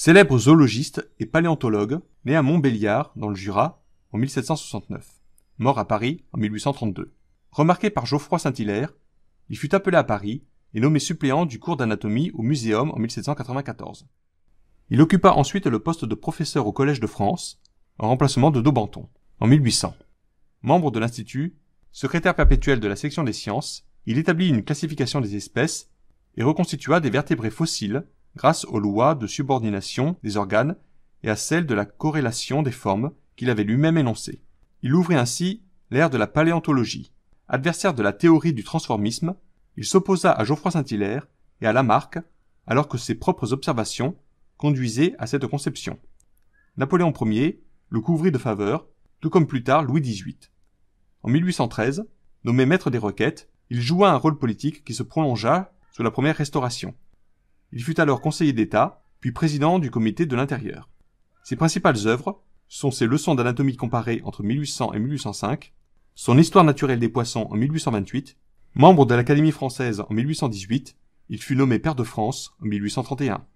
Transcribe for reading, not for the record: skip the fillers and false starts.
Célèbre zoologiste et paléontologue, né à Montbéliard, dans le Jura, en 1769. Mort à Paris en 1832. Remarqué par Geoffroy Saint-Hilaire, il fut appelé à Paris et nommé suppléant du cours d'anatomie au Muséum en 1794. Il occupa ensuite le poste de professeur au Collège de France, en remplacement de Daubenton, en 1800. Membre de l'Institut, secrétaire perpétuel de la section des sciences, il établit une classification des espèces et reconstitua des vertébrés fossiles grâce aux lois de subordination des organes et à celles de la corrélation des formes qu'il avait lui-même énoncées. Il ouvrit ainsi l'ère de la paléontologie. Adversaire de la théorie du transformisme, il s'opposa à Geoffroy Saint-Hilaire et à Lamarck, alors que ses propres observations conduisaient à cette conception. Napoléon Ier le couvrit de faveur, tout comme plus tard Louis XVIII. En 1813, nommé maître des requêtes, il joua un rôle politique qui se prolongea sous la première Restauration. Il fut alors conseiller d'État, puis président du comité de l'Intérieur. Ses principales œuvres sont ses leçons d'anatomie comparée entre 1800 et 1805, son Histoire naturelle des poissons en 1828, membre de l'Académie française en 1818, il fut nommé pair de France en 1831.